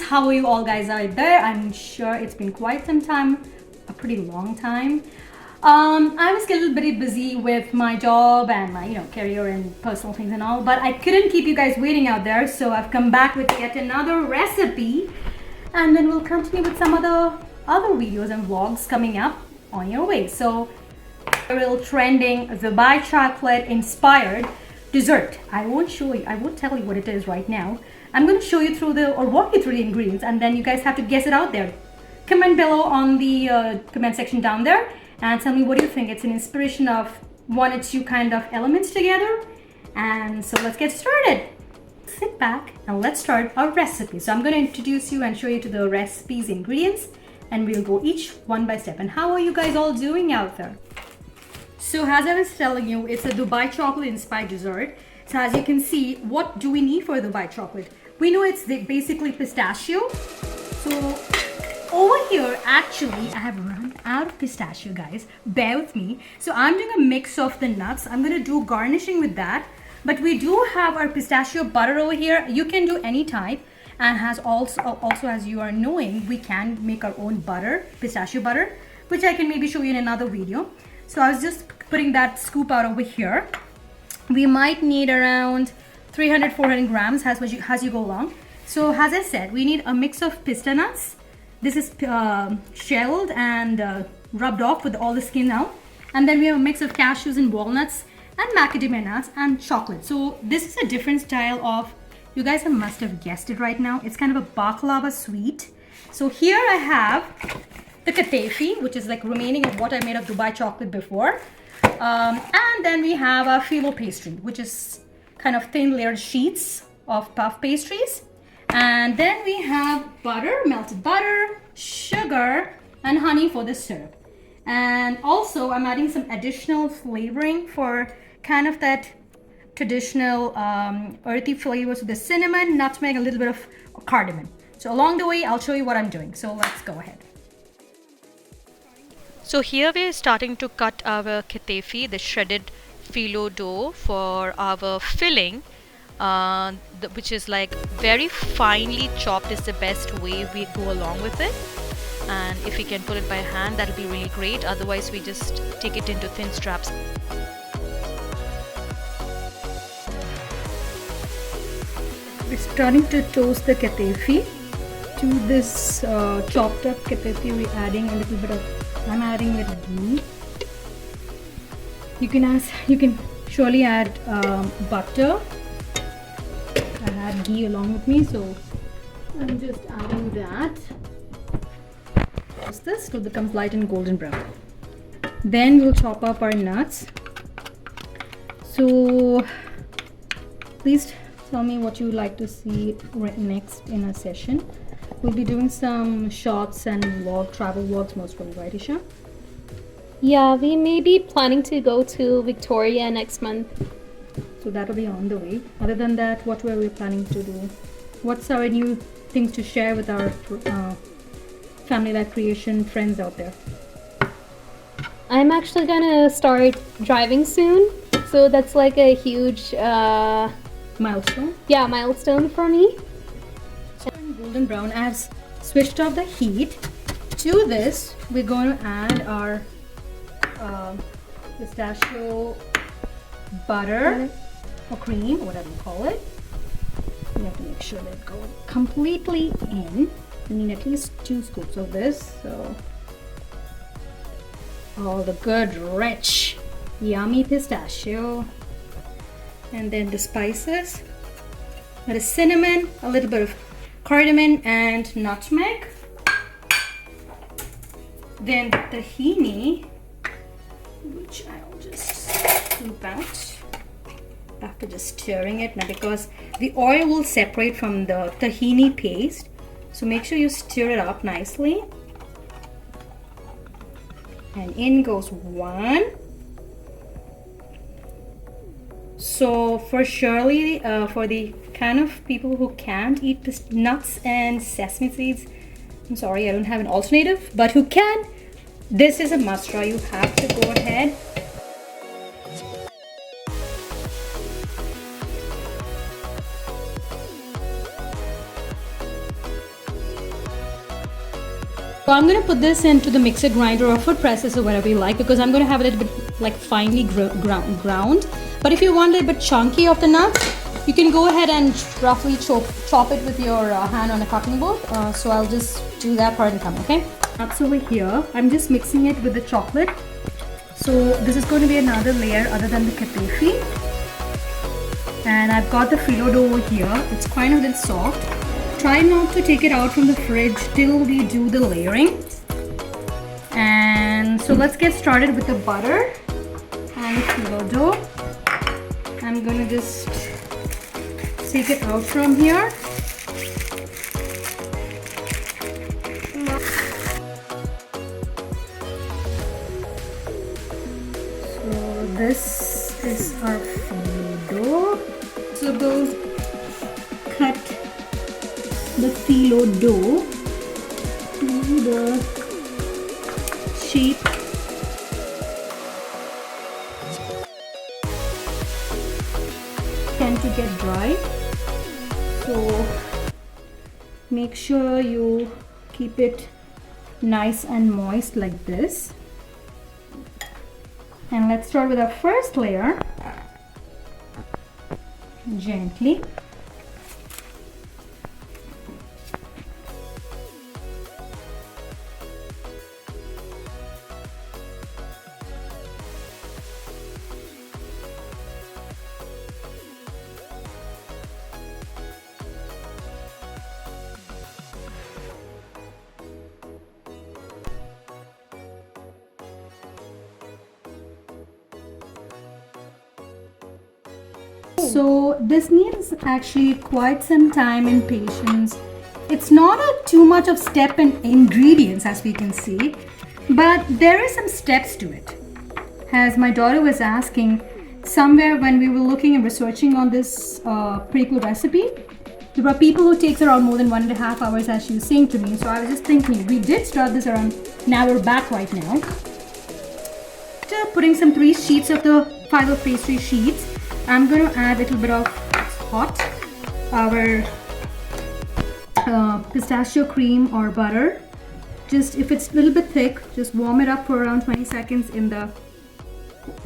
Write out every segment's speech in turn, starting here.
how are you all guys out there? I'm sure it's been quite some time, a pretty long time. I was a little bit busy with my job and my career and personal things and all, but I couldn't keep you guys waiting out there, so I've come back with yet another recipe, and then we'll continue with some other videos and vlogs coming up on your way. So a real trending Dubai chocolate inspired dessert. I won't tell you what it is right now. I'm going to show you through walk you through the ingredients, and then you guys have to guess it out there. Comment below on the comment section down there and tell me what you think. It's an inspiration of one or two kind of elements together. And so let's get started. Sit back and let's start our recipe. So I'm going to introduce you and show you to the recipe's ingredients, and we'll go each one by step. And how are you guys all doing out there? So as I was telling you, it's a Dubai chocolate inspired dessert. So as you can see, what do we need for Dubai chocolate? We know it's basically pistachio. So over here, actually, I have run out of pistachio, guys. Bear with me. So I'm doing a mix of the nuts. I'm going to do garnishing with that. But we do have our pistachio butter over here. You can do any type. And has also as you are knowing, we can make our own butter, pistachio butter, which I can maybe show you in another video. So I was just putting that scoop out over here. We might need around 300-400 grams as you go along. So as I said, we need a mix of pista nuts. This is shelled and rubbed off with all the skin out. And then we have a mix of cashews and walnuts and macadamia nuts and chocolate. So this is a different style of, you guys must have guessed it right now. It's kind of a baklava sweet. So here I have the Kataifi, which is like remaining of what I made of Dubai chocolate before. And then we have a Phyllo pastry, which is kind of thin layered sheets of puff pastries. And then we have butter, melted butter, sugar, and honey for the syrup. And also I'm adding some additional flavoring for kind of that traditional earthy flavors with the cinnamon, nutmeg, a little bit of cardamom. So along the way, I'll show you what I'm doing. So let's go ahead. So here we're starting to cut our kataifi, the shredded phyllo dough, for our filling, which is like very finely chopped is the best way we go along with it. And if we can put it by hand, that'll be really great. Otherwise, we just take it into thin straps. We're starting to toast the kataifi. To this chopped up kataifi, we're adding a little bit of, I'm adding a little ghee. You can surely add butter. I had ghee along with me, so I'm just adding that. Toast this till it becomes light and golden brown. Then we'll chop up our nuts. So please tell me what you would like to see next in a session. We'll be doing some shots and travel vlogs most probably, right, Isha? Yeah, we may be planning to go to Victoria next month. So that'll be on the way. Other than that, what were we planning to do? What's our new things to share with our family life creation friends out there? I'm actually gonna start driving soon, so that's like a huge Milestone? Yeah, milestone for me. Golden brown. I have switched off the heat. To this, we're going to add our pistachio butter or cream, whatever you call it. You have to make sure that it goes completely in. You need at least 2 scoops of this. So all the good, rich, yummy pistachio. And then the spices. That is cinnamon, a little bit of cardamom and nutmeg. Then the tahini, which I'll just scoop out after just stirring it now, because the oil will separate from the tahini paste. So make sure you stir it up nicely. And in goes 1. So for surely, for the kind of people who can't eat nuts and sesame seeds, I'm sorry, I don't have an alternative, but who can, this is a must try. You have to go ahead. So I'm going to put this into the mixer grinder or foot presses or whatever you like, because I'm going to have a little bit like finely ground. But if you want a little bit chunky of the nuts, you can go ahead and roughly chop it with your hand on a cutting board. So I'll just do that part and come, okay? Nuts over here. I'm just mixing it with the chocolate. So this is going to be another layer other than the Kataifi. And I've got the Phyllo dough over here. It's quite a little soft. Try not to take it out from the fridge till we do the layering. And so let's get started with the butter and the Phyllo dough. I'm gonna just take it out from here. So this is our Phyllo dough. So we'll cut the Phyllo dough to the shape. Tend to get dry, so make sure you keep it nice and moist like this. And let's start with our first layer. Gently. So this needs actually quite some time and patience. It's not too much of step and ingredients, as we can see, but there is some steps to it. As my daughter was asking, somewhere when we were looking and researching on this pretty cool recipe, there were people who takes around more than 1.5 hours, as she was saying to me. So I was just thinking, we did start this around an hour back right now. After putting some 3 sheets of the Phyllo pastry sheets, I'm going to add a little bit of hot, our pistachio cream or butter. Just if it's a little bit thick, just warm it up for around 20 seconds in the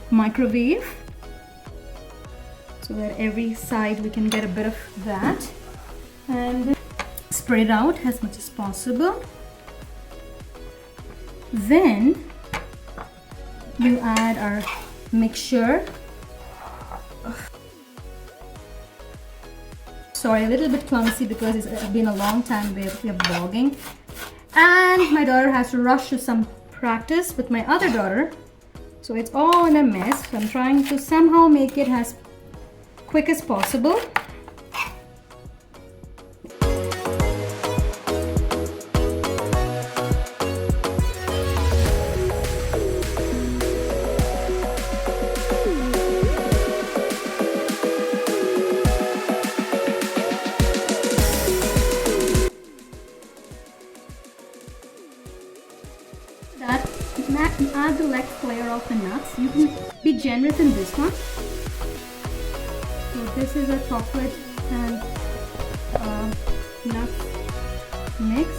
microwave, so that every side we can get a bit of that, and spread it out as much as possible. Then we'll add our mixture. Sorry, a little bit clumsy because it's been a long time we're vlogging, and my daughter has to rush to some practice with my other daughter, so it's all in a mess. So I'm trying to somehow make it as quick as possible. Add the next layer of the nuts. You can be generous in this one. So this is a chocolate and nut mix.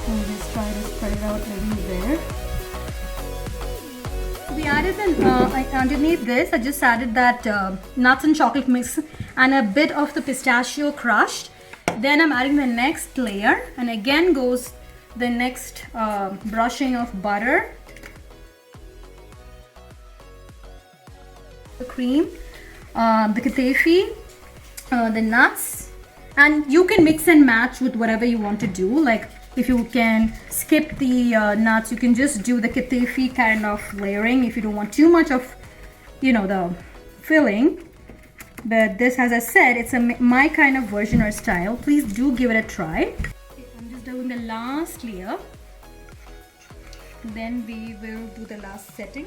And just try to spread it out everywhere. We added underneath this, I just added that nuts and chocolate mix and a bit of the pistachio crushed. Then I'm adding the next layer, and again goes the next brushing of butter, the cream, the Kataifi, the nuts, and you can mix and match with whatever you want to do. Like if you can skip the nuts, you can just do the Kataifi kind of layering if you don't want too much of, you know, the filling. But this, as I said, it's my kind of version or style. Please do give it a try. I'm just doing the last layer. Then we will do the last setting.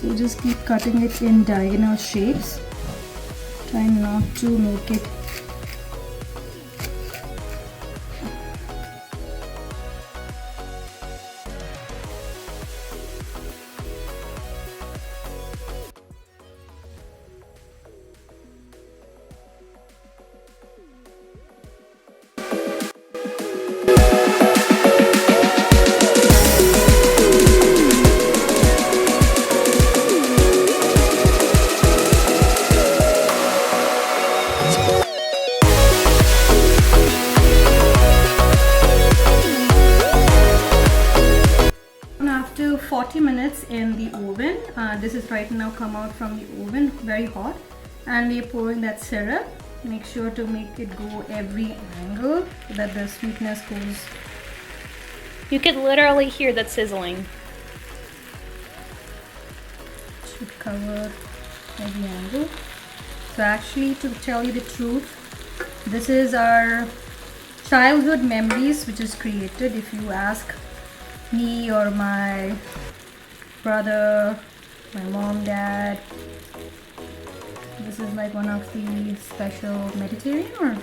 So just keep cutting it in diagonal shapes. Try not to make it after 40 minutes in the oven. This is right now come out from the oven, very hot, and we are pouring that syrup. Make sure to make it go every angle so that the sweetness goes. You could literally hear that sizzling. Should cover every angle. So actually, to tell you the truth, this is our childhood memories which is created. If you ask me or my brother, my mom, dad, this is like one of the special Mediterranean or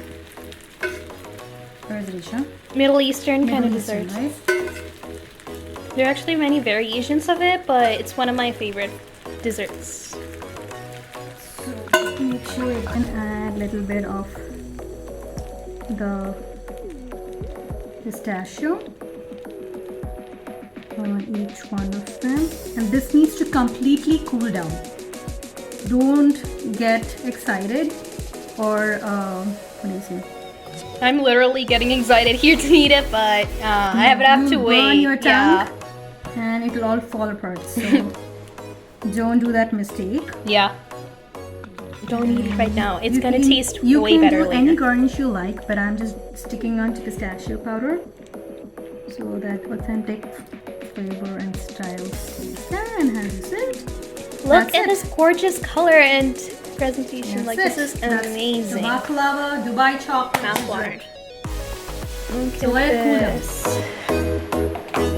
where is it, Isha? Middle Eastern kind of Middle Eastern, desserts. right? There are actually many variations of it, but it's one of my favorite desserts. So make sure you can add a little bit of the pistachio on each one of them, and this needs to completely cool down. Don't get excited or what do you say? I'm literally getting excited here to eat it, but I have to You wait. burn your tongue Yeah. and it will all fall apart. So don't do that mistake. Yeah. Don't eat it right now. It's You gonna can- taste you way can better do later. any garnish you like, but I'm just sticking on to pistachio powder so that authentic flavor and style stays there. And has it. Look That's at it. this gorgeous color and presentation. Like, That's this is it. That's amazing. The baklava Dubai chocolate. Mouth watered. Look So let at it cool down. this.